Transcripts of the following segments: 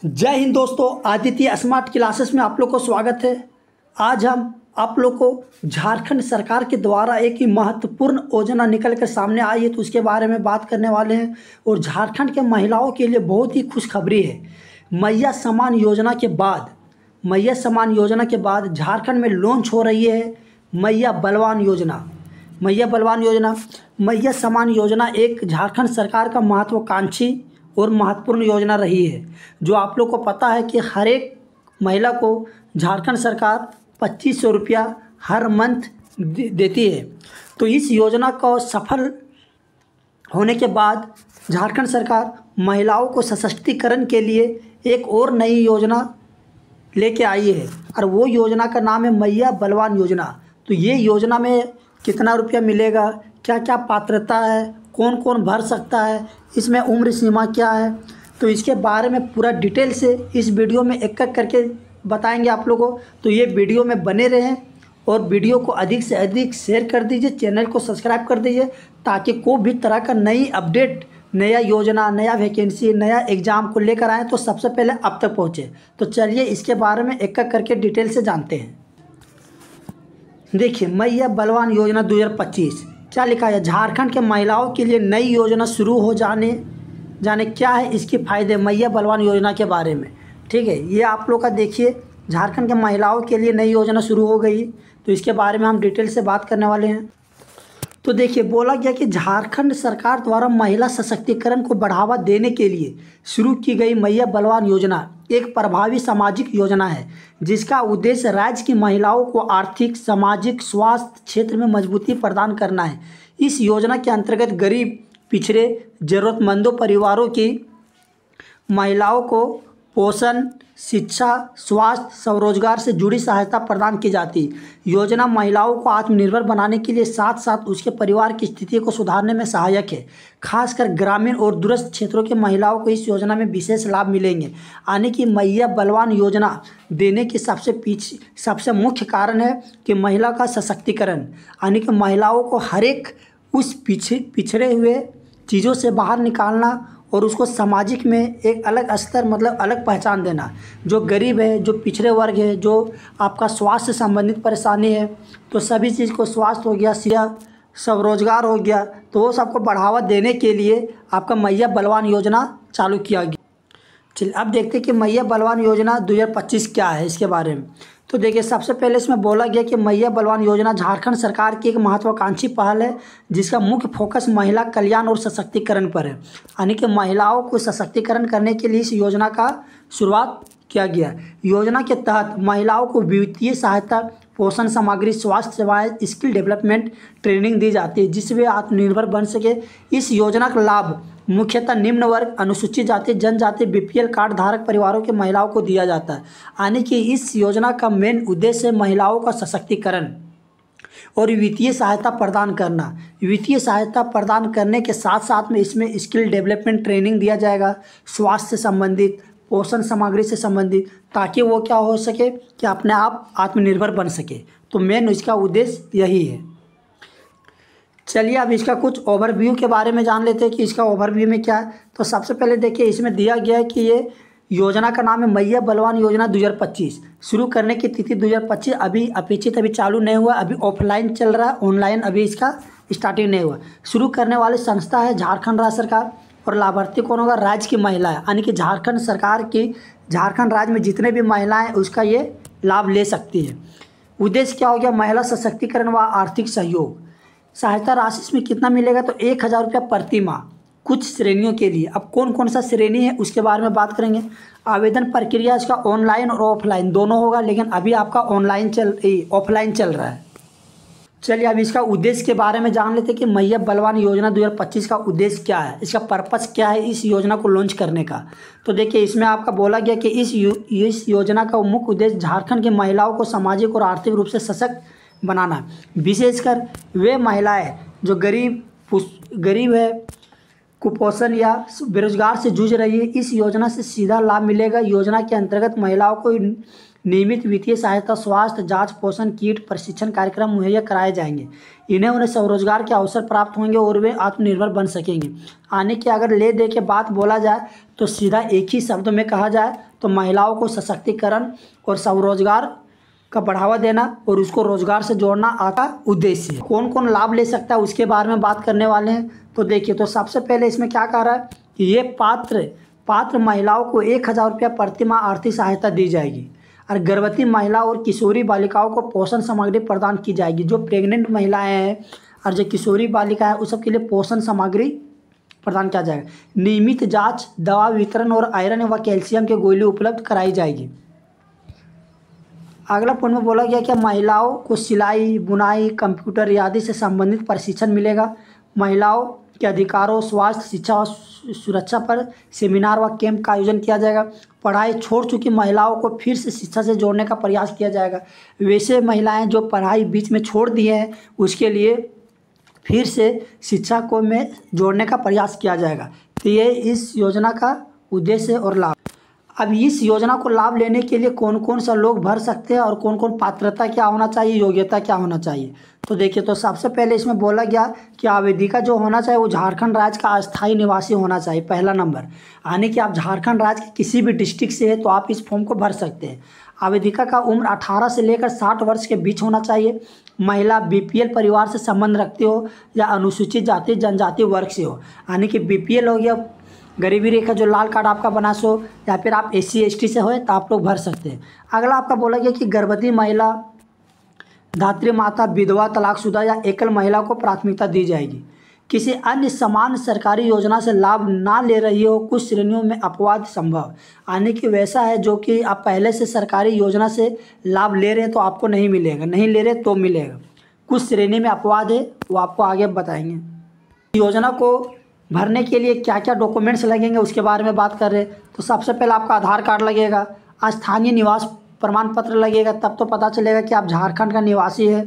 जय हिंद दोस्तों, Aditya smart classes में आप लोग को स्वागत है। आज हम आप लोग को झारखंड सरकार के द्वारा एक ही महत्वपूर्ण योजना निकल कर सामने आई है, तो उसके बारे में बात करने वाले हैं। और झारखंड के महिलाओं के लिए बहुत ही खुशखबरी है। मैया सम्मान योजना के बाद झारखंड में लॉन्च हो रही है मैया बलवान योजना। मैया सम्मान योजना एक झारखंड सरकार का महत्वाकांक्षी और महत्वपूर्ण योजना रही है। जो आप लोग को पता है कि हर एक महिला को झारखंड सरकार 2500 रुपया हर मंथ देती है। तो इस योजना को सफल होने के बाद झारखंड सरकार महिलाओं को सशक्तिकरण के लिए एक और नई योजना लेके आई है, और वो योजना का नाम है मैया बलवान योजना। तो ये योजना में कितना रुपया मिलेगा, क्या क्या पात्रता है, कौन कौन भर सकता है, इसमें उम्र सीमा क्या है, तो इसके बारे में पूरा डिटेल से इस वीडियो में एक एक करके बताएंगे आप लोगों को। तो ये वीडियो में बने रहें और वीडियो को अधिक से अधिक शेयर कर दीजिए, चैनल को सब्सक्राइब कर दीजिए, ताकि कोई भी तरह का नई अपडेट, नया योजना, नया वैकेंसी, नया एग्ज़ाम को लेकर आएँ तो सबसे पहले अब तक पहुँचे। तो चलिए इसके बारे में एक एक करके डिटेल से जानते हैं। देखिए, मैया बलवान योजना 2025 क्या लिखा है। झारखंड के महिलाओं के लिए नई योजना शुरू हो जाने क्या है इसके फ़ायदे मैया बलवान योजना के बारे में। ठीक है, ये आप लोग का देखिए, झारखंड के महिलाओं के लिए नई योजना शुरू हो गई, तो इसके बारे में हम डिटेल से बात करने वाले हैं। तो देखिए, बोला गया कि झारखंड सरकार द्वारा महिला सशक्तिकरण को बढ़ावा देने के लिए शुरू की गई मैया बलवान योजना एक प्रभावी सामाजिक योजना है, जिसका उद्देश्य राज्य की महिलाओं को आर्थिक, सामाजिक, स्वास्थ्य क्षेत्र में मजबूती प्रदान करना है। इस योजना के अंतर्गत गरीब, पिछड़े, ज़रूरतमंदों परिवारों की महिलाओं को पोषण, शिक्षा, स्वास्थ्य, स्वरोजगार से जुड़ी सहायता प्रदान की जाती है। योजना महिलाओं को आत्मनिर्भर बनाने के लिए साथ साथ उसके परिवार की स्थिति को सुधारने में सहायक है। खासकर ग्रामीण और दूरस्थ क्षेत्रों के महिलाओं को इस योजना में विशेष लाभ मिलेंगे। यानी कि मैया बलवान योजना देने की सबसे मुख्य कारण है कि महिला का सशक्तिकरण, यानी कि महिलाओं को हर एक उस पिछड़े हुए चीज़ों से बाहर निकालना और उसको सामाजिक में एक अलग स्तर, मतलब अलग पहचान देना। जो गरीब है, जो पिछड़े वर्ग है, जो आपका स्वास्थ्य से संबंधित परेशानी है, तो सभी चीज़ को, स्वास्थ्य हो गया, स्वरोजगार हो गया, तो वो सबको बढ़ावा देने के लिए आपका मैया बलवान योजना चालू किया गया। चलिए अब देखते हैं कि मैया बलवान योजना 2025 क्या है इसके बारे में। तो देखिए, सबसे पहले इसमें बोला गया कि मैया बलवान योजना झारखंड सरकार की एक महत्वाकांक्षी पहल है, जिसका मुख्य फोकस महिला कल्याण और सशक्तिकरण पर है। यानी कि महिलाओं को सशक्तिकरण करने के लिए इस योजना का शुरुआत किया गया। योजना के तहत महिलाओं को वित्तीय सहायता, पोषण सामग्री, स्वास्थ्य सेवाएं, स्किल डेवलपमेंट ट्रेनिंग दी जाती है, जिससे वे आत्मनिर्भर बन सके। इस योजना का लाभ मुख्यतः निम्न वर्ग, अनुसूचित जाति, जनजाति, बीपीएल कार्ड धारक परिवारों के महिलाओं को दिया जाता है। यानी कि इस योजना का मेन उद्देश्य है महिलाओं का सशक्तिकरण और वित्तीय सहायता प्रदान करना। वित्तीय सहायता प्रदान करने के साथ साथ में इसमें स्किल डेवलपमेंट ट्रेनिंग दिया जाएगा, स्वास्थ्य से संबंधित, पोषण सामग्री से संबंधित, ताकि वो क्या हो सके कि अपने आप आत्मनिर्भर बन सके। तो मेन इसका उद्देश्य यही है। चलिए अब इसका कुछ ओवरव्यू के बारे में जान लेते हैं कि इसका ओवरव्यू में क्या है। तो सबसे पहले देखिए, इसमें दिया गया है कि ये योजना का नाम है मैया बलवान योजना 2025। शुरू करने की तिथि 2025 अभी अपेक्षित अभी चालू नहीं हुआ, अभी ऑफलाइन चल रहा है, ऑनलाइन अभी इसका स्टार्टिंग नहीं हुआ। शुरू करने वाली संस्था है झारखंड राज्य सरकार, और लाभार्थी कौन होगा, राज्य की महिलाएं, यानी कि झारखंड सरकार की, झारखंड राज्य में जितने भी महिलाएं उसका ये लाभ ले सकती है। उद्देश्य क्या हो गया, महिला सशक्तिकरण व आर्थिक सहयोग। सहायता राशि इसमें कितना मिलेगा, तो 1000 रुपया प्रति माह कुछ श्रेणियों के लिए। अब कौन कौन सा श्रेणी है उसके बारे में बात करेंगे। आवेदन प्रक्रिया इसका ऑनलाइन और ऑफलाइन दोनों होगा, लेकिन अभी आपका ऑफलाइन चल रहा है। चलिए अब इसका उद्देश्य के बारे में जान लेते हैं कि मैया बलवान योजना 2025 का उद्देश्य क्या है, इसका पर्पस क्या है इस योजना को लॉन्च करने का। तो देखिए, इसमें आपका बोला गया कि इस योजना का मुख्य उद्देश्य झारखंड की महिलाओं को सामाजिक और आर्थिक रूप से सशक्त बनाना, विशेषकर वे महिलाएं जो गरीब है, कुपोषण या बेरोजगार से जूझ रही है। इस योजना से सीधा लाभ मिलेगा। योजना के अंतर्गत महिलाओं को नियमित वित्तीय सहायता, स्वास्थ्य जांच, पोषण किट, प्रशिक्षण कार्यक्रम मुहैया कराए जाएंगे। इन्हें उन्हें स्वरोजगार के अवसर प्राप्त होंगे और वे आत्मनिर्भर बन सकेंगे। आने की अगर ले दे के बात बोला जाए तो सीधा एक ही शब्द में कहा जाए तो महिलाओं को सशक्तिकरण और स्वरोजगार का बढ़ावा देना और उसको रोजगार से जोड़ना आपका उद्देश्य है। कौन कौन लाभ ले सकता है उसके बारे में बात करने वाले हैं। तो देखिए, तो सबसे पहले इसमें क्या कह रहा है कि ये पात्र महिलाओं को 1,000 रुपया प्रति माह आर्थिक सहायता दी जाएगी और गर्भवती महिला और किशोरी बालिकाओं को पोषण सामग्री प्रदान की जाएगी। जो प्रेग्नेंट महिलाएं हैं और जो किशोरी बालिका है उस सब के लिए पोषण सामग्री प्रदान किया जाएगा। नियमित जांच, दवा वितरण और आयरन व कैल्शियम के गोली उपलब्ध कराई जाएगी। अगला पॉइंट में बोला गया कि महिलाओं को सिलाई, बुनाई, कंप्यूटर आदि से संबंधित प्रशिक्षण मिलेगा। महिलाओं के अधिकारों, स्वास्थ्य, शिक्षा और सुरक्षा पर सेमिनार व कैंप का आयोजन किया जाएगा। पढ़ाई छोड़ चुकी महिलाओं को फिर से शिक्षा से जोड़ने का प्रयास किया जाएगा। वैसे महिलाएं जो पढ़ाई बीच में छोड़ दी हैं उसके लिए फिर से शिक्षा को में जोड़ने का प्रयास किया जाएगा। तो ये इस योजना का उद्देश्य और लाभ। अब इस योजना को लाभ लेने के लिए कौन कौन सा लोग भर सकते हैं और कौन कौन पात्रता क्या होना चाहिए, योग्यता क्या होना चाहिए। तो देखिए, तो सबसे पहले इसमें बोला गया कि आवेदिका जो होना चाहिए वो झारखंड राज्य का अस्थायी निवासी होना चाहिए, पहला नंबर। यानी कि आप झारखंड राज्य के किसी भी डिस्ट्रिक्ट से है तो आप इस फॉर्म को भर सकते हैं। आवेदिका का उम्र 18 से लेकर 60 वर्ष के बीच होना चाहिए। महिला BPL परिवार से संबंध रखते हो या अनुसूचित जाति जनजाति वर्ग से हो, यानी कि BPL हो गया, गरीबी रेखा जो लाल कार्ड आपका बना सो, या फिर आप SC ST से हो तो आप लोग भर सकते हैं। अगला आपका बोला गया कि गर्भवती महिला, धात्री माता, विधवा, तलाकशुदा या एकल महिला को प्राथमिकता दी जाएगी। किसी अन्य समान सरकारी योजना से लाभ ना ले रही हो, कुछ श्रेणियों में अपवाद संभव। यानी कि वैसा है जो कि आप पहले से सरकारी योजना से लाभ ले रहे हैं तो आपको नहीं मिलेगा, नहीं ले रहे तो मिलेगा। कुछ श्रेणी में अपवाद है वो आपको आगे बताएंगे। योजना को भरने के लिए क्या क्या डॉक्यूमेंट्स लगेंगे उसके बारे में बात कर रहे हैं। तो सबसे पहले आपका आधार कार्ड लगेगा, स्थानीय निवास प्रमाण पत्र लगेगा, तब तो पता चलेगा कि आप झारखंड का निवासी है।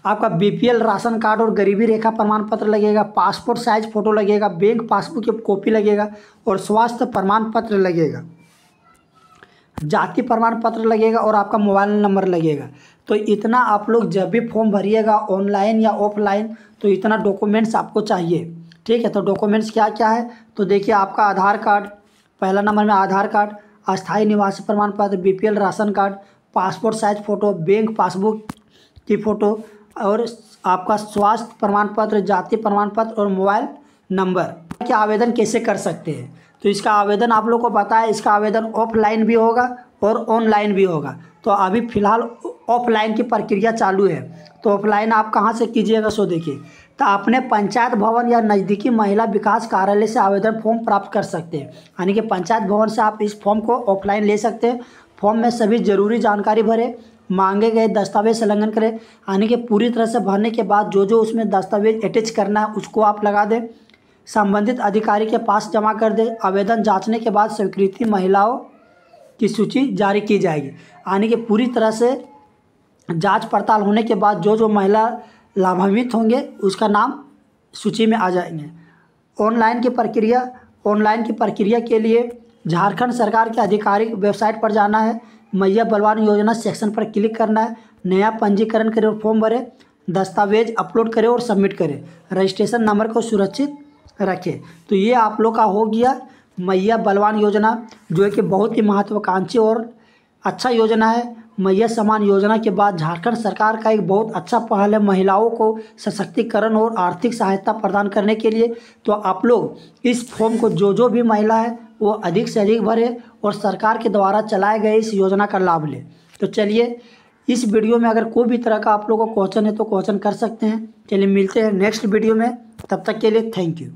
आपका BPL राशन कार्ड और गरीबी रेखा प्रमाण पत्र लगेगा, पासपोर्ट साइज फ़ोटो लगेगा, बैंक पासबुक की कॉपी लगेगा और स्वास्थ्य प्रमाण पत्र लगेगा, जाति प्रमाण पत्र लगेगा और आपका मोबाइल नंबर लगेगा। तो इतना आप लोग जब भी फॉर्म भरिएगा ऑनलाइन या ऑफलाइन तो इतना डॉक्यूमेंट्स आपको चाहिए। ठीक है, तो डॉक्यूमेंट्स क्या क्या है तो देखिए, आपका आधार कार्ड, पहला नंबर में आधार कार्ड, अस्थायी निवासी प्रमाण पत्र, BPL ration card, passport size photo, bank passbook की फ़ोटो और आपका स्वास्थ्य प्रमाण पत्र, जाति प्रमाण पत्र और मोबाइल नंबर। कि आवेदन कैसे कर सकते हैं तो इसका आवेदन आप लोग को पता है, इसका आवेदन ऑफलाइन भी होगा और ऑनलाइन भी होगा। तो अभी फ़िलहाल ऑफलाइन की प्रक्रिया चालू है। तो ऑफलाइन आप कहाँ से कीजिएगा सो देखिए, तो अपने पंचायत भवन या नज़दीकी महिला विकास कार्यालय से आवेदन फॉर्म प्राप्त कर सकते हैं। यानी कि पंचायत भवन से आप इस फॉर्म को ऑफलाइन ले सकते हैं। फॉर्म में सभी जरूरी जानकारी भरें, मांगे गए दस्तावेज संलग्न करें। यानी कि पूरी तरह से भरने के बाद जो जो उसमें दस्तावेज अटैच करना है उसको आप लगा दें, संबंधित अधिकारी के पास जमा कर दें। आवेदन जांचने के बाद स्वीकृति महिलाओं की सूची जारी की जाएगी। यानी कि पूरी तरह से जांच पड़ताल होने के बाद जो जो महिला लाभान्वित होंगे उसका नाम सूची में आ जाएंगे। ऑनलाइन की प्रक्रिया के लिए झारखंड सरकार के आधिकारिक वेबसाइट पर जाना है, मैया बलवान योजना सेक्शन पर क्लिक करना है, नया पंजीकरण करें और फॉर्म भरें, दस्तावेज अपलोड करें और सबमिट करें, रजिस्ट्रेशन नंबर को सुरक्षित रखें। तो ये आप लोग का हो गया मैया बलवान योजना, जो है कि बहुत ही महत्वाकांक्षी और अच्छा योजना है। मैया समान योजना के बाद झारखंड सरकार का एक बहुत अच्छा पहल है महिलाओं को सशक्तिकरण और आर्थिक सहायता प्रदान करने के लिए। तो आप लोग इस फॉर्म को जो भी महिला है वो अधिक से अधिक भरे और सरकार के द्वारा चलाए गए इस योजना का लाभ ले। तो चलिए, इस वीडियो में अगर कोई भी तरह का आप लोगों को क्वेश्चन है तो क्वेश्चन कर सकते हैं। चलिए मिलते हैं नेक्स्ट वीडियो में, तब तक के लिए थैंक यू।